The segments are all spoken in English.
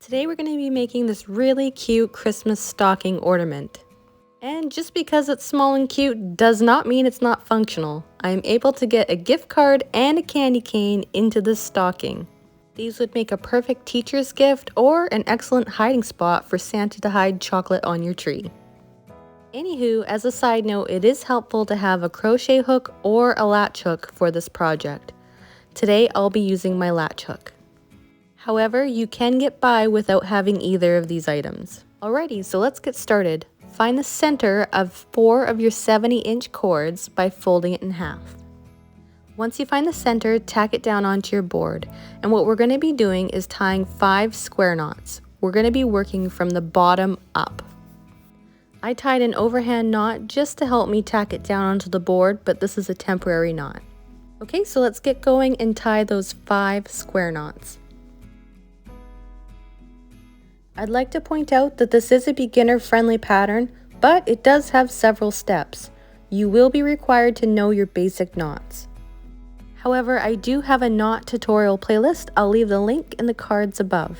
Today we're going to be making this really cute Christmas stocking ornament. And just because it's small and cute does not mean it's not functional. I am able to get a gift card and a candy cane into this stocking. These would make a perfect teacher's gift or an excellent hiding spot for Santa to hide chocolate on your tree. Anywho, as a side note, it is helpful to have a crochet hook or a latch hook for this project. Today I'll be using my latch hook. However, you can get by without having either of these items. Alrighty, so let's get started. Find the center of 4 of your 70-inch cords by folding it in half. Once you find the center, tack it down onto your board. And what we're going to be doing is tying 5 square knots. We're going to be working from the bottom up. I tied an overhand knot just to help me tack it down onto the board, but this is a temporary knot. Okay, so let's get going and tie those 5 square knots. I'd like to point out that this is a beginner-friendly pattern, but it does have several steps. You will be required to know your basic knots. However, I do have a knot tutorial playlist. I'll leave the link in the cards above.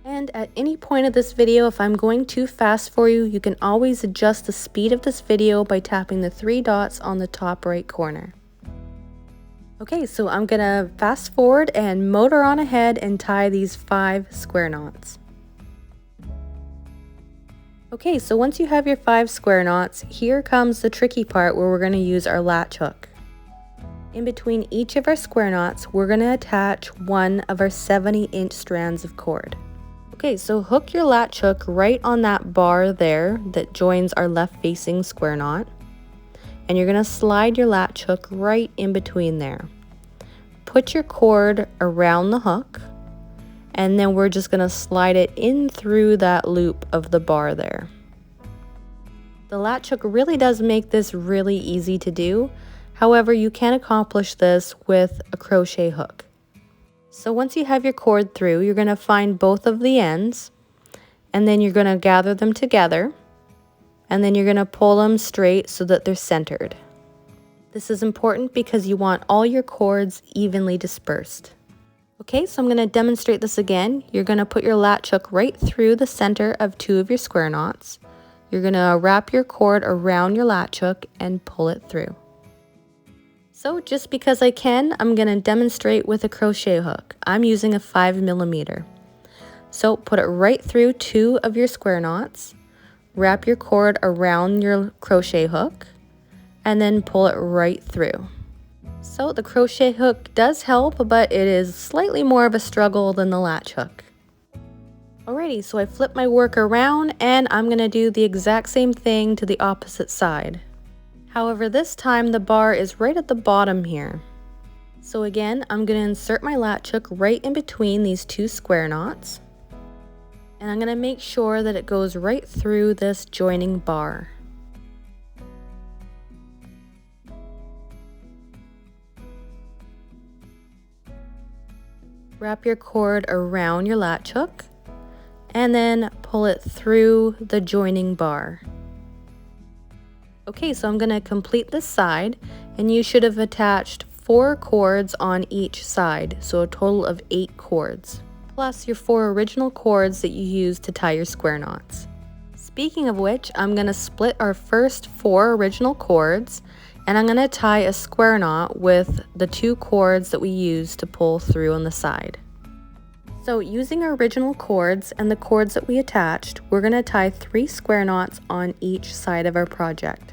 And at any point of this video, if I'm going too fast for you, you can always adjust the speed of this video by tapping the 3 dots on the top right corner. Okay, so I'm gonna fast forward and motor on ahead and tie these 5 square knots. Okay, so once you have your 5 square knots, here comes the tricky part where we're going to use our latch hook. In between each of our square knots, we're going to attach one of our 70-inch strands of cord. Okay, so hook your latch hook right on that bar there that joins our left-facing square knot. And you're going to slide your latch hook right in between there. Put your cord around the hook. And then we're just going to slide it in through that loop of the bar there. The latch hook really does make this really easy to do. However, you can accomplish this with a crochet hook. So once you have your cord through, you're going to find both of the ends, and then you're going to gather them together, and then you're going to pull them straight so that they're centered. This is important because you want all your cords evenly dispersed. Okay, so I'm going to demonstrate this again. You're going to put your latch hook right through the center of 2 of your square knots. You're going to wrap your cord around your latch hook and pull it through. So just because I can, I'm going to demonstrate with a crochet hook. I'm using a 5mm. So put it right through 2 of your square knots, wrap your cord around your crochet hook, and then pull it right through. So the crochet hook does help, but it is slightly more of a struggle than the latch hook. Alrighty, so I flip my work around and I'm going to do the exact same thing to the opposite side. However, this time the bar is right at the bottom here. So again, I'm going to insert my latch hook right in between these 2 square knots. And I'm going to make sure that it goes right through this joining bar. Wrap your cord around your latch hook and then pull it through the joining bar. Okay, so I'm going to complete this side, and you should have attached 4 cords on each side, so a total of 8 cords, plus your 4 original cords that you used to tie your square knots. Speaking of which, I'm going to split our first 4 original cords, and I'm going to tie a square knot with the 2 cords that we used to pull through on the side. So using our original cords and the cords that we attached, we're going to tie 3 square knots on each side of our project.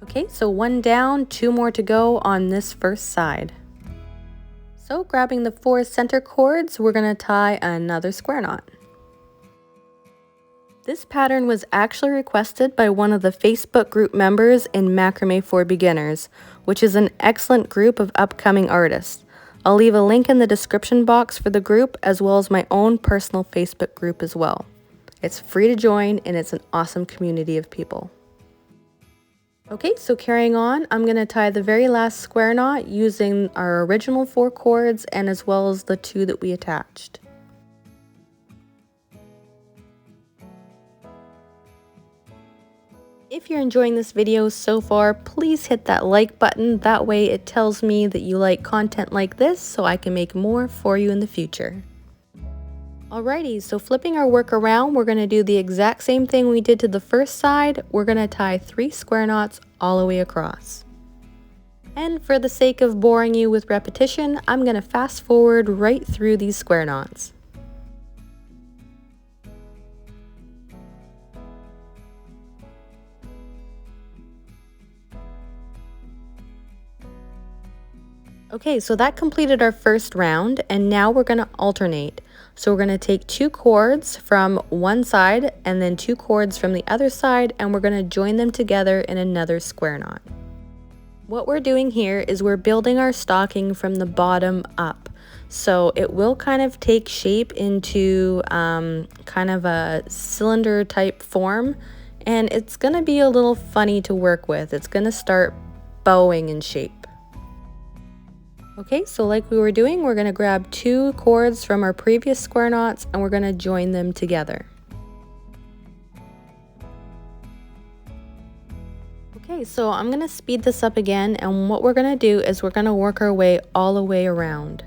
Okay, so 1 down, 2 more to go on this first side. So grabbing the 4 center cords, we're going to tie another square knot. This pattern was actually requested by one of the Facebook group members in Macrame for Beginners, which is an excellent group of upcoming artists. I'll leave a link in the description box for the group, as well as my own personal Facebook group as well. It's free to join and it's an awesome community of people. Okay, so carrying on, I'm going to tie the very last square knot using our original 4 cords and as well as the 2 that we attached. If you're enjoying this video so far, please hit that like button. That way it tells me that you like content like this so I can make more for you in the future. Alrighty, so flipping our work around, we're going to do the exact same thing we did to the first side. We're going to tie 3 square knots all the way across. And for the sake of boring you with repetition, I'm going to fast forward right through these square knots. Okay, so that completed our first round, and now we're going to alternate. So we're going to take 2 cords from one side and then 2 cords from the other side, and we're going to join them together in another square knot. What we're doing here is we're building our stocking from the bottom up. So it will kind of take shape into kind of a cylinder type form, and it's going to be a little funny to work with. It's going to start bowing in shape. Okay, so like we were doing, we're going to grab 2 cords from our previous square knots and we're going to join them together. Okay, so I'm going to speed this up again, and what we're going to do is we're going to work our way all the way around.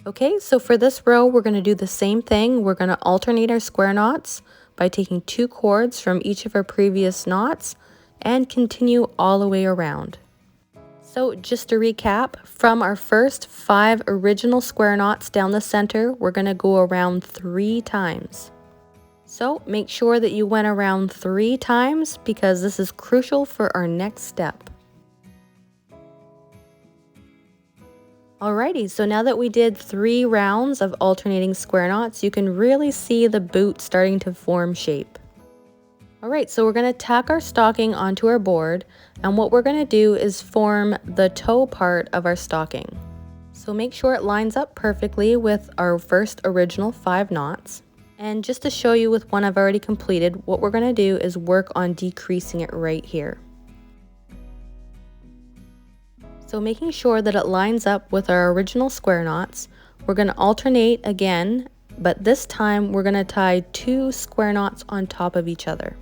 Okay, so for this row, we're going to do the same thing. We're going to alternate our square knots by taking 2 cords from each of our previous knots and continue all the way around. So just to recap, from our first 5 original square knots down the center, we're going to go around 3 times. So make sure that you went around 3 times because this is crucial for our next step. Alrighty, so now that we did 3 rounds of alternating square knots, you can really see the boot starting to form shape. Alright, so we're going to tack our stocking onto our board, and what we're going to do is form the toe part of our stocking. So make sure it lines up perfectly with our first original 5 knots. And just to show you with one I've already completed, what we're going to do is work on decreasing it right here. So making sure that it lines up with our original square knots, we're going to alternate again, but this time we're going to tie 2 square knots on top of each other.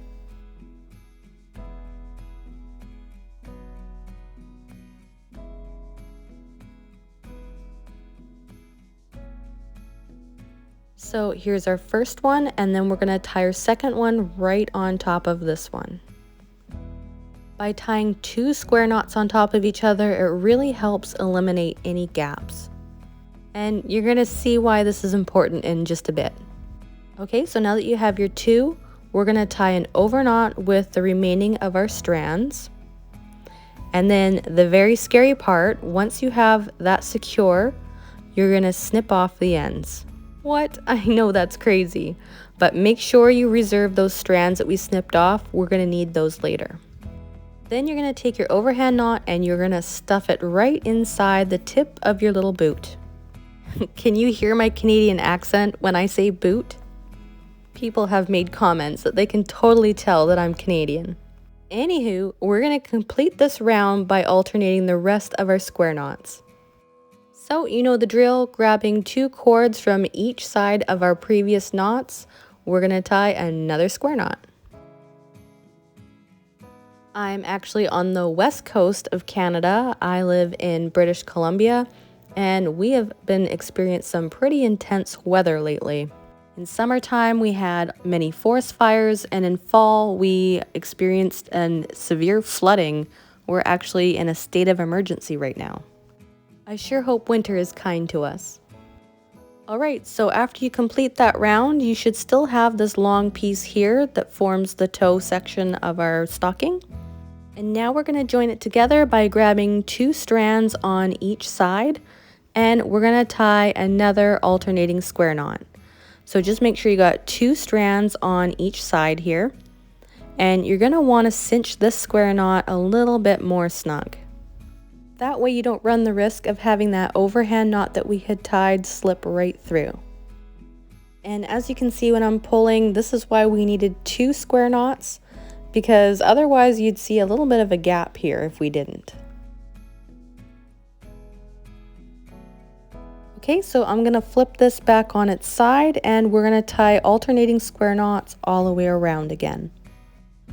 So here's our first one, and then we're going to tie our second one right on top of this one. By tying 2 square knots on top of each other, it really helps eliminate any gaps. And you're going to see why this is important in just a bit. Okay, so now that you have your 2, we're going to tie an over knot with the remaining of our strands. And then the very scary part, once you have that secure, you're going to snip off the ends. What? I know that's crazy, but make sure you reserve those strands that we snipped off. We're going to need those later. Then you're going to take your overhand knot and you're going to stuff it right inside the tip of your little boot. Can you hear my Canadian accent when I say boot? People have made comments that they can totally tell that I'm Canadian. Anywho, we're going to complete this round by alternating the rest of our square knots. So you know the drill, grabbing 2 cords from each side of our previous knots, we're going to tie another square knot. I'm actually on the west coast of Canada. I live in British Columbia, and we have been experiencing some pretty intense weather lately. In summertime, we had many forest fires, and in fall, we experienced severe flooding. We're actually in a state of emergency right now. I sure hope winter is kind to us. Alright, so after you complete that round, you should still have this long piece here that forms the toe section of our stocking. And now we're going to join it together by grabbing 2 strands on each side, and we're going to tie another alternating square knot. So just make sure you got 2 strands on each side here, and you're going to want to cinch this square knot a little bit more snug. That way you don't run the risk of having that overhand knot that we had tied slip right through. And as you can see when I'm pulling, this is why we needed 2 square knots, because otherwise you'd see a little bit of a gap here if we didn't. Okay, so I'm gonna flip this back on its side and we're gonna tie alternating square knots all the way around again.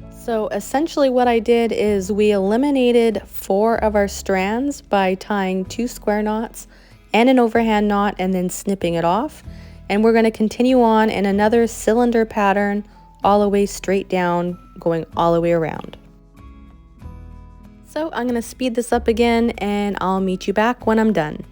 So essentially what I did is we eliminated 4 of our strands by tying 2 square knots and an overhand knot and then snipping it off. And we're gonna continue on in another cylinder pattern all the way straight down, going all the way around. So I'm gonna speed this up again and I'll meet you back when I'm done.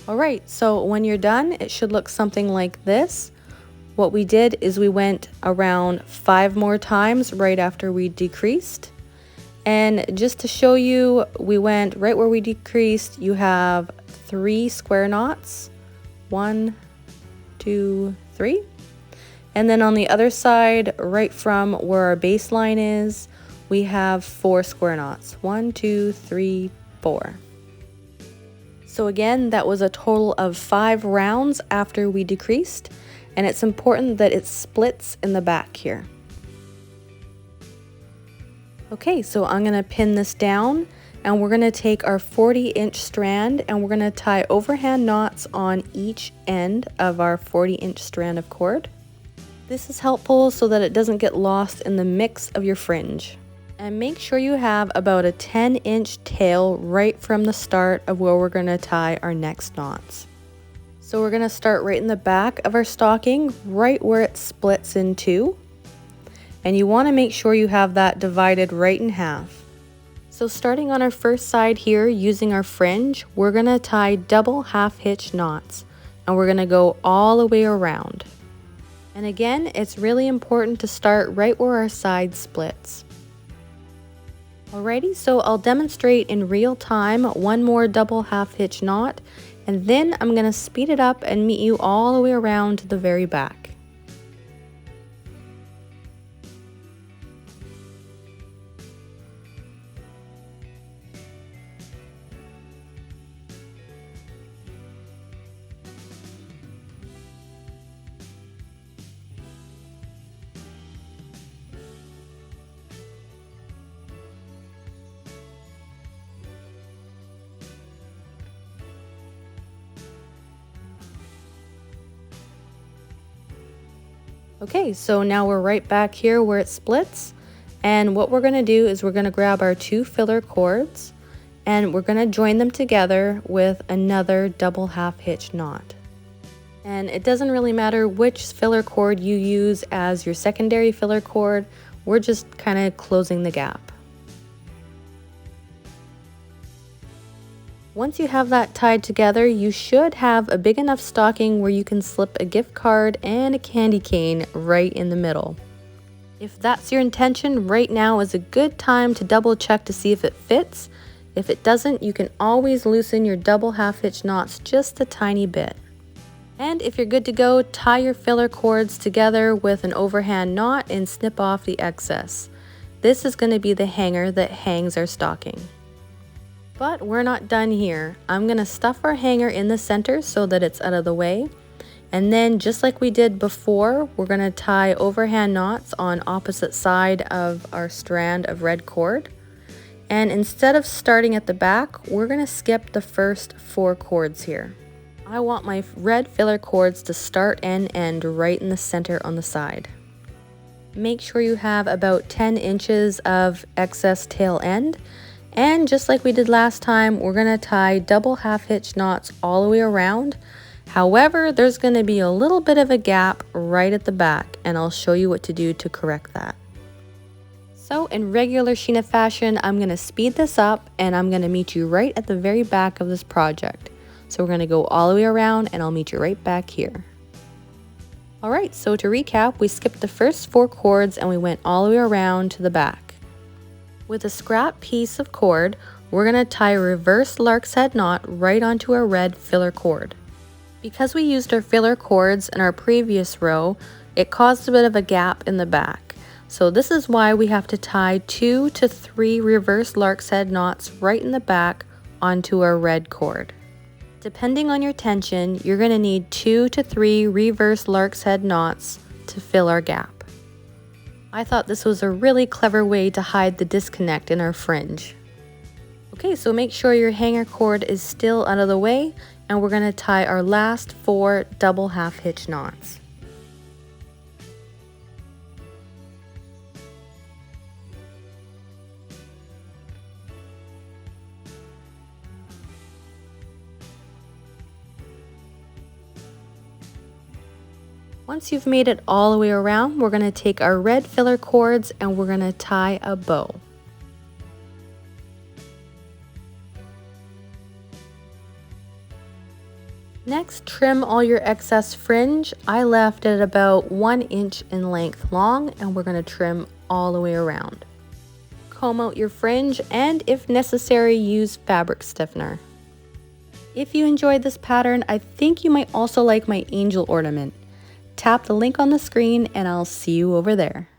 Alright, so when you're done, it should look something like this. What we did is we went around 5 more times right after we decreased. And just to show you, we went right where we decreased. You have 3 square knots. 1, 2, 3. And then on the other side, right from where our baseline is, we have 4 square knots. 1, 2, 3, 4. So again, that was a total of 5 rounds after we decreased, and it's important that it splits in the back here. Okay, so I'm gonna pin this down and we're gonna take our 40-inch strand and we're gonna tie overhand knots on each end of our 40-inch strand of cord. This is helpful so that it doesn't get lost in the mix of your fringe. And make sure you have about a 10-inch tail right from the start of where we're gonna tie our next knots. So we're gonna start right in the back of our stocking, right where it splits in two. And you wanna make sure you have that divided right in half. So starting on our first side here, using our fringe, we're gonna tie double half hitch knots. And we're gonna go all the way around. And again, it's really important to start right where our side splits. Alrighty, so I'll demonstrate in real time one more double half hitch knot, and then I'm gonna speed it up and meet you all the way around to the very back. Okay, so now we're right back here where it splits, and what we're gonna do is we're gonna grab our 2 filler cords and we're gonna join them together with another double half hitch knot. And it doesn't really matter which filler cord you use as your secondary filler cord, we're just kind of closing the gap. Once you have that tied together, you should have a big enough stocking where you can slip a gift card and a candy cane right in the middle. If that's your intention, right now is a good time to double check to see if it fits. If it doesn't, you can always loosen your double half hitch knots just a tiny bit. And if you're good to go, tie your filler cords together with an overhand knot and snip off the excess. This is going to be the hanger that hangs our stocking. But we're not done here. I'm gonna stuff our hanger in the center so that it's out of the way. And then just like we did before, we're gonna tie overhand knots on opposite side of our strand of red cord. And instead of starting at the back, we're gonna skip the first 4 cords here. I want my red filler cords to start and end right in the center on the side. Make sure you have about 10 inches of excess tail end. And just like we did last time, we're gonna tie double half hitch knots all the way around. However, there's gonna be a little bit of a gap right at the back, and I'll show you what to do to correct that. So in regular Sheena fashion, I'm gonna speed this up and I'm gonna meet you right at the very back of this project. So we're gonna go all the way around and I'll meet you right back here. Alright, so to recap, we skipped the first 4 cords and we went all the way around to the back. With a scrap piece of cord, we're going to tie a reverse lark's head knot right onto our red filler cord. Because we used our filler cords in our previous row, it caused a bit of a gap in the back. So this is why we have to tie 2 to 3 reverse lark's head knots right in the back onto our red cord. Depending on your tension, you're going to need 2 to 3 reverse lark's head knots to fill our gap. I thought this was a really clever way to hide the disconnect in our fringe. Okay, so make sure your hanger cord is still out of the way, and we're going to tie our last 4 double half hitch knots. Once you've made it all the way around, we're going to take our red filler cords and we're going to tie a bow. Next, trim all your excess fringe. I left it about 1 inch in length long, and we're going to trim all the way around. Comb out your fringe, and if necessary, use fabric stiffener. If you enjoyed this pattern, I think you might also like my angel ornament. Tap the link on the screen and I'll see you over there.